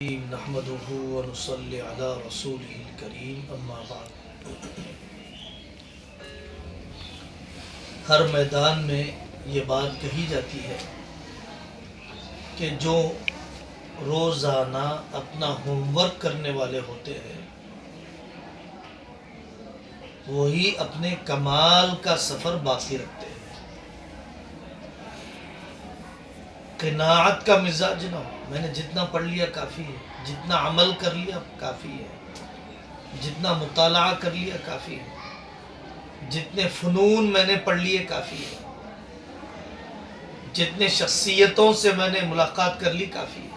نحمده ونصلي على رسوله الكريم اما بعد۔ ہر میدان میں یہ بات کہی جاتی ہے کہ جو روزانہ اپنا ہوم ورک کرنے والے ہوتے ہیں وہی اپنے کمال کا سفر باقی رکھتے ہیں۔ قناعت کا مزاج نہ ہو، میں نے جتنا پڑھ لیا کافی ہے، جتنا عمل کر لیا کافی ہے، جتنا مطالعہ کر لیا کافی ہے، جتنے فنون میں نے پڑھ لیے کافی ہے، جتنے شخصیتوں سے میں نے ملاقات کر لی کافی ہے۔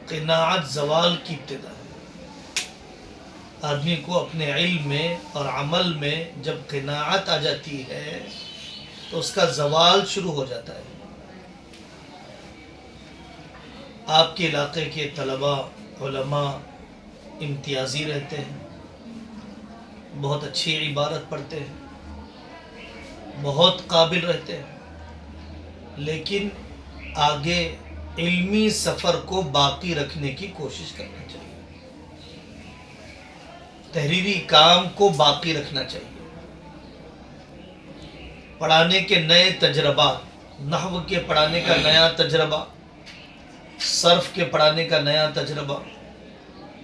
قناعت زوال کی ابتدا ہے۔ آدمی کو اپنے علم میں اور عمل میں جب قناعت آ جاتی ہے تو اس کا زوال شروع ہو جاتا ہے۔ آپ کے علاقے کے طلباء علماء امتیازی رہتے ہیں، بہت اچھی عبارت پڑھتے ہیں، بہت قابل رہتے ہیں، لیکن آگے علمی سفر کو باقی رکھنے کی کوشش کرنا چاہیے، تحریری کام کو باقی رکھنا چاہیے، پڑھانے کے نئے تجربات، نحو کے پڑھانے کا نیا تجربہ، صرف کے پڑھانے کا نیا تجربہ،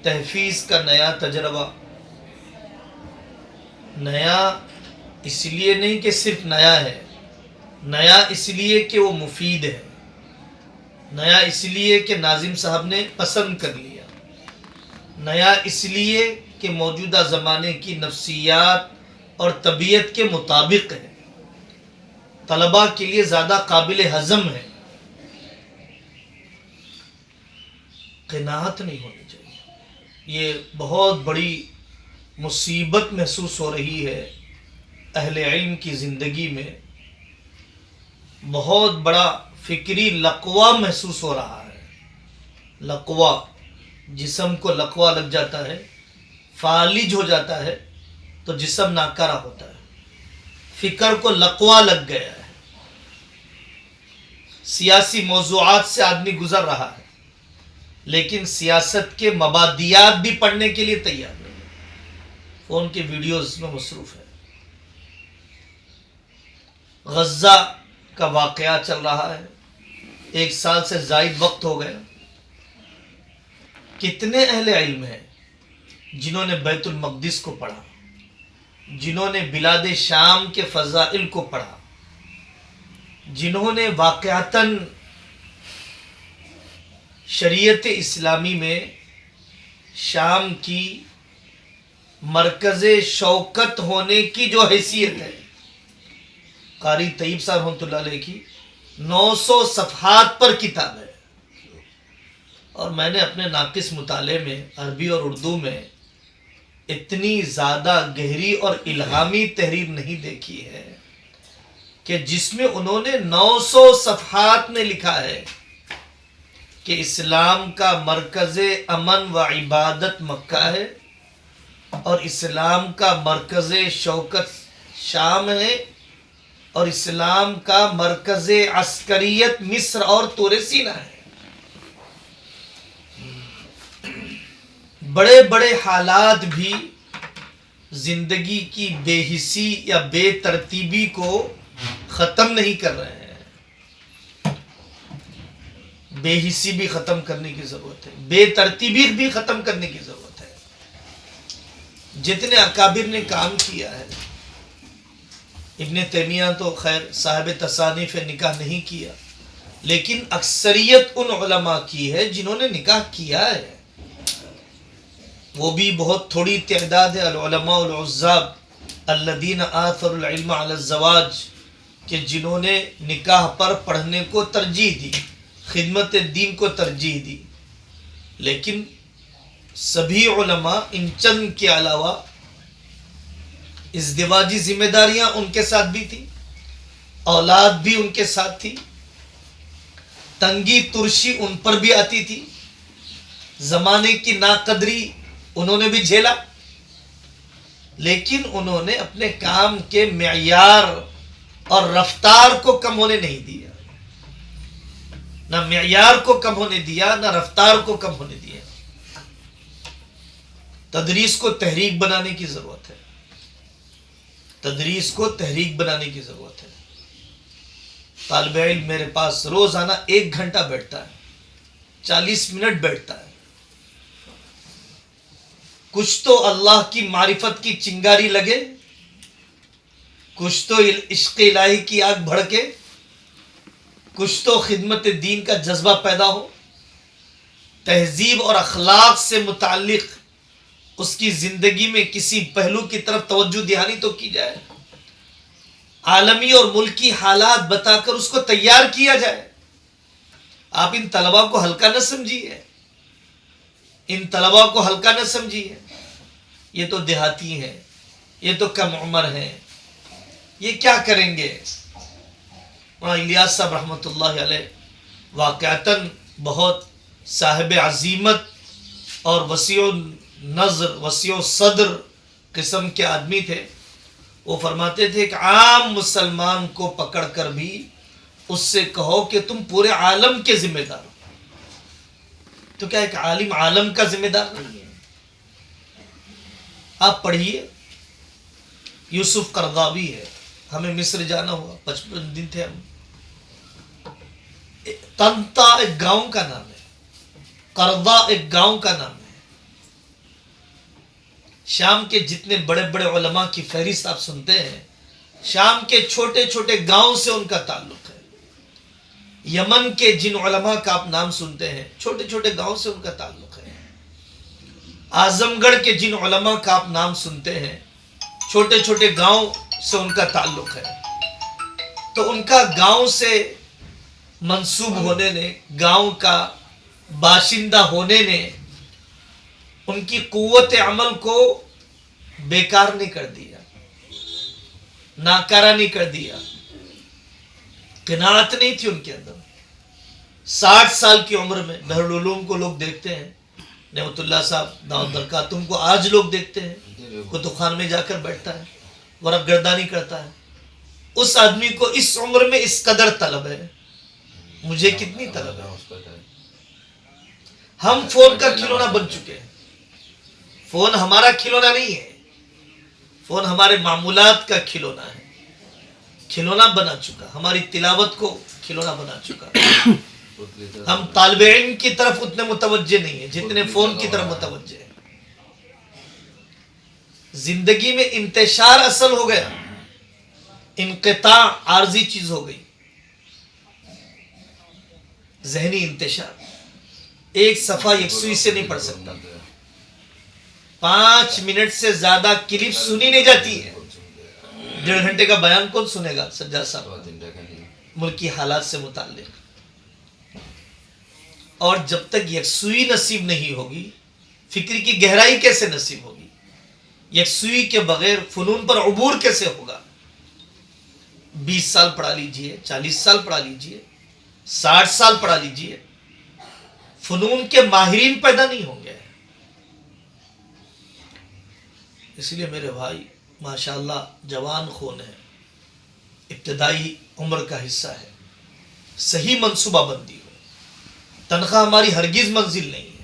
تحفیظ کا نیا تجربہ۔ نیا اس لیے نہیں کہ صرف نیا ہے، نیا اس لیے کہ وہ مفید ہے، نیا اس لیے کہ ناظم صاحب نے پسند کر لیا، نیا اس لیے کہ موجودہ زمانے کی نفسیات اور طبیعت کے مطابق ہے، طلباء کے لیے زیادہ قابل ہضم ہے۔ قناعت نہیں ہونی چاہیے۔ یہ بہت بڑی مصیبت محسوس ہو رہی ہے اہل علم کی زندگی میں، بہت بڑا فکری لقوہ محسوس ہو رہا ہے۔ لقوہ، جسم کو لقوہ لگ جاتا ہے، فالج ہو جاتا ہے تو جسم ناکارہ ہوتا ہے۔ فکر کو لقوہ لگ گیا ہے، سیاسی موضوعات سے آدمی گزر رہا ہے لیکن سیاست کے مبادیات بھی پڑھنے کے لیے تیار نہیں ہے، فون کے ویڈیوز میں مصروف ہے۔ غزہ کا واقعہ چل رہا ہے، 1 سال سے زائد وقت ہو گیا۔ کتنے اہل علم ہیں جنہوں نے بیت المقدس کو پڑھا، جنہوں نے بلاد شام کے فضائل کو پڑھا، جنہوں نے واقعتاً شریعت اسلامی میں شام کی مرکز شوکت ہونے کی جو حیثیت ہے، قاری طیب صاحب رحمۃ اللہ علیہ کی 900 صفحات پر کتاب ہے، اور میں نے اپنے ناقص مطالعے میں عربی اور اردو میں اتنی زیادہ گہری اور الہامی تحریر نہیں دیکھی ہے کہ جس میں انہوں نے 900 صفحات میں لکھا ہے کہ اسلام کا مرکز امن و عبادت مکہ ہے اور اسلام کا مرکز شوکت شام ہے اور اسلام کا مرکز عسکریت مصر اور طور سینا ہے۔ بڑے بڑے حالات بھی زندگی کی بے حسی یا بے ترتیبی کو ختم نہیں کر رہے ہیں۔ بے حسی بھی ختم کرنے کی ضرورت ہے، بے ترتیبی بھی ختم کرنے کی ضرورت ہے۔ جتنے اکابر نے کام کیا ہے، ابن تیمیہ تو خیر صاحب تصانیف نکاح نہیں کیا، لیکن اکثریت ان علماء کی ہے جنہوں نے نکاح کیا ہے، وہ بھی بہت تھوڑی تعداد ہے۔ العلماء العزاب الذین آثروا العلم علی الزواج، کہ جنہوں نے نکاح پر پڑھنے کو ترجیح دی، خدمت دین کو ترجیح دی، لیکن سبھی علماء ان چند کے علاوہ ازدواجی ذمہ داریاں ان کے ساتھ بھی تھی، اولاد بھی ان کے ساتھ تھی، تنگی ترشی ان پر بھی آتی تھی، زمانے کی ناقدری انہوں نے بھی جھیلا، لیکن انہوں نے اپنے کام کے معیار اور رفتار کو کم ہونے نہیں دیا۔ نہ معیار کو کم ہونے دیا، نہ رفتار کو کم ہونے دیا۔ تدریس کو تحریک بنانے کی ضرورت ہے، تدریس کو تحریک بنانے کی ضرورت ہے۔ طالب علم میرے پاس روزانہ 1 گھنٹہ بیٹھتا ہے، 40 منٹ بیٹھتا ہے، کچھ تو اللہ کی معرفت کی چنگاری لگے، کچھ تو عشق الہی کی آگ بھڑکے، کچھ تو خدمت دین کا جذبہ پیدا ہو، تہذیب اور اخلاق سے متعلق اس کی زندگی میں کسی پہلو کی طرف توجہ دہانی تو کی جائے، عالمی اور ملکی حالات بتا کر اس کو تیار کیا جائے۔ آپ ان طلباء کو ہلکا نہ سمجھیے، ان طلباء کو ہلکا نہ سمجھیے، یہ تو دیہاتی ہیں، یہ تو کم عمر ہیں، یہ کیا کریں گے؟ الیاس صاحب رحمۃ اللہ علیہ واقعتاً بہت صاحب عزیمت اور وسیع نظر، وسیع صدر قسم کے آدمی تھے۔ وہ فرماتے تھے کہ عام مسلمان کو پکڑ کر بھی اس سے کہو کہ تم پورے عالم کے ذمہ دار ہو، تو کیا ایک عالم عالم کا ذمہ دار نہیں ہے؟ آپ پڑھیے، یوسف قرضاوی ہے، ہمیں مصر جانا ہوا، 55 دن تھے ہم۔ تنتا ایک گاؤں کا نام ہے، قرضا ایک گاؤں کا نام ہے۔ شام کے جتنے بڑے بڑے علماء کی فہرست آپ سنتے ہیں، شام کے چھوٹے چھوٹے گاؤں سے ان کا تعلق ہے۔ یمن کے جن علماء کا آپ نام سنتے ہیں، چھوٹے چھوٹے گاؤں سے ان کا تعلق ہے۔ اعظم گڑھ کے جن علماء کا آپ نام سنتے ہیں، چھوٹے چھوٹے گاؤں سے ان کا تعلق ہے۔ تو ان کا گاؤں سے منسوب ہونے نے، گاؤں کا باشندہ ہونے نے ان کی قوت عمل کو بیکار نہیں کر دیا، ناکارہ نہیں کر دیا۔ قناعت نہیں تھی ان کے اندر۔ 60 سال کی عمر میں بحرالعلوم کو لوگ دیکھتے ہیں، نعمت اللہ صاحب دعوت برکاتہم کو آج لوگ دیکھتے ہیں، کتب خان میں جا کر بیٹھتا ہے، ورق گردانی کرتا ہے۔ اس آدمی کو اس عمر میں اس قدر طلب ہے، مجھے کتنی طلب ہے؟ ہم فون کا کھلونا بن چکے ہیں۔ فون ہمارا کھلونا نہیں ہے، فون ہمارے معمولات کا کھلونا ہے، کھلونا بنا چکا، ہماری تلاوت کو کھلونا بنا چکا۔ ہم طالب علم کی طرف اتنے متوجہ نہیں ہیں جتنے فون کی طرف متوجہ ہیں۔ زندگی میں انتشار اصل ہو گیا، انقطاع عارضی چیز ہو گئی۔ ذہنی انتشار، ایک صفحہ یکسوئی سے نہیں پڑھ سکتا، 5 منٹ سے زیادہ کلپ سنی نہیں جاتی ہے۔ 1.5 گھنٹے کا بیان کون سنے گا سجاد صاحب؟ ملکی حالات سے متعلق۔ اور جب تک یکسوئی نصیب نہیں ہوگی، فکر کی گہرائی کیسے نصیب ہوگی؟ یکسوئی کے بغیر فنون پر عبور کیسے ہوگا؟ 20 سال پڑھا لیجئے، 40 سال پڑھا لیجئے، 60 سال پڑھا لیجئے، فنون کے ماہرین پیدا نہیں ہوں گے۔ اس لیے میرے بھائی ماشاءاللہ جوان خون ہے، ابتدائی عمر کا حصہ ہے، صحیح منصوبہ بندی ہو۔ تنخواہ ہماری ہرگز منزل نہیں ہے،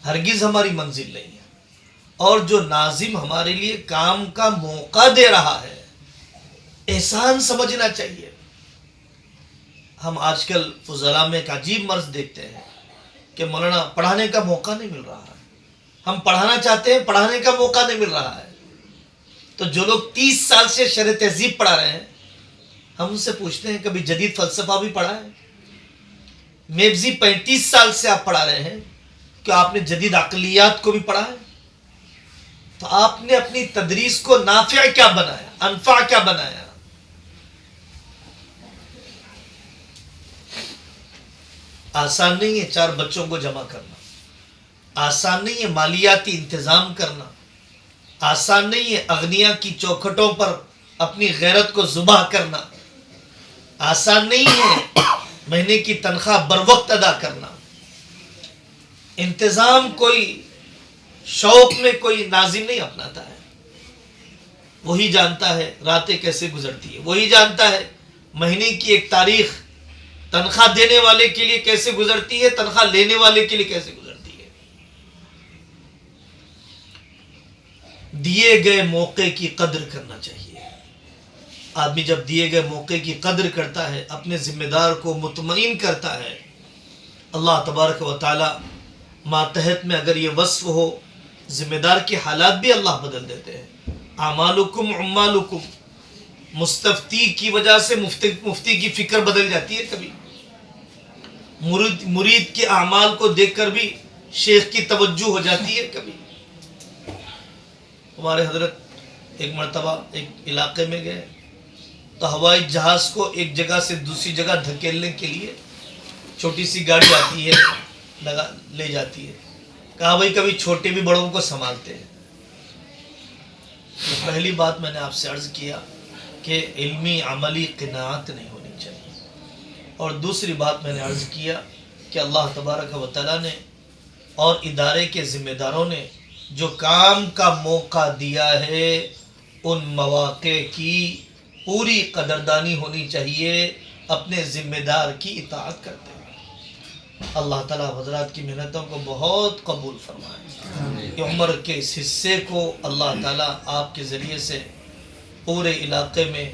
ہرگز ہماری منزل نہیں ہے۔ اور جو ناظم ہمارے لیے کام کا موقع دے رہا ہے، احسان سمجھنا چاہیے۔ ہم آج کل فضلاء میں ایک عجیب مرض دیکھتے ہیں کہ مولانا پڑھانے کا موقع نہیں مل رہا ہے، ہم پڑھانا چاہتے ہیں، پڑھانے کا موقع نہیں مل رہا ہے۔ تو جو لوگ 30 سال سے شرح تہذیب پڑھا رہے ہیں، ہم ان سے پوچھتے ہیں کبھی جدید فلسفہ بھی پڑھا ہے؟ میبزی 35 سال سے آپ پڑھا رہے ہیں، کیا آپ نے جدید عقلیات کو بھی پڑھا ہے؟ تو آپ نے اپنی تدریس کو نافع کیا بنایا، انفع کیا بنایا؟ آسان نہیں ہے 4 بچوں کو جمع کرنا، آسان نہیں ہے مالیاتی انتظام کرنا، آسان نہیں ہے اغنیا کی چوکھٹوں پر اپنی غیرت کو ذبح کرنا، آسان نہیں ہے مہینے کی تنخواہ بر وقت ادا کرنا۔ انتظام کوئی شوق میں کوئی ناظم نہیں اپناتا ہے، وہی جانتا ہے راتیں کیسے گزرتی ہے، وہی جانتا ہے مہینے کی ایک تاریخ تنخواہ دینے والے کے لیے کیسے گزرتی ہے، تنخواہ لینے والے کے لیے کیسے گزرتی ہے. دیے گئے موقع کی قدر کرنا چاہیے. آدمی جب دیے گئے موقع کی قدر کرتا ہے، اپنے ذمہ دار کو مطمئن کرتا ہے، اللہ تبارک و تعالی ماتحت میں اگر یہ وصف ہو، ذمہ دار کے حالات بھی اللہ بدل دیتے ہیں. اعمالکم عمالکم، مستفتی کی وجہ سے مفتی کی فکر بدل جاتی ہے. کبھی مرید کے اعمال کو دیکھ کر بھی شیخ کی توجہ ہو جاتی ہے. کبھی ہمارے حضرت ایک مرتبہ ایک علاقے میں گئے تو ہوائی جہاز کو ایک جگہ سے دوسری جگہ دھکیلنے کے لیے چھوٹی سی گاڑی آتی ہے، لے جاتی ہے. کہا بھائی کبھی چھوٹے بھی بڑوں کو سنبھالتے ہیں. تو پہلی بات میں نے آپ سے عرض کیا کہ علمی عملی قناعت نہیں ہونی چاہیے. اور دوسری بات میں نے عرض کیا کہ اللہ تبارک و تعالیٰ نے اور ادارے کے ذمہ داروں نے جو کام کا موقع دیا ہے، ان مواقع کی پوری قدردانی ہونی چاہیے، اپنے ذمہ دار کی اطاعت کرتے ہیں. اللہ تعالیٰ حضرات کی محنتوں کو بہت قبول فرمائے. کہ عمر کے اس حصے کو اللہ تعالیٰ آپ کے ذریعے سے پورے علاقے میں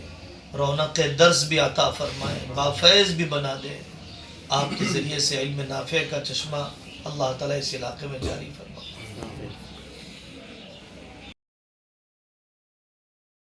رونق درس بھی عطا فرمائے، بافیض بھی بنا دے. آپ کے ذریعے سے علم نافع کا چشمہ اللہ تعالیٰ اس علاقے میں جاری فرمائے.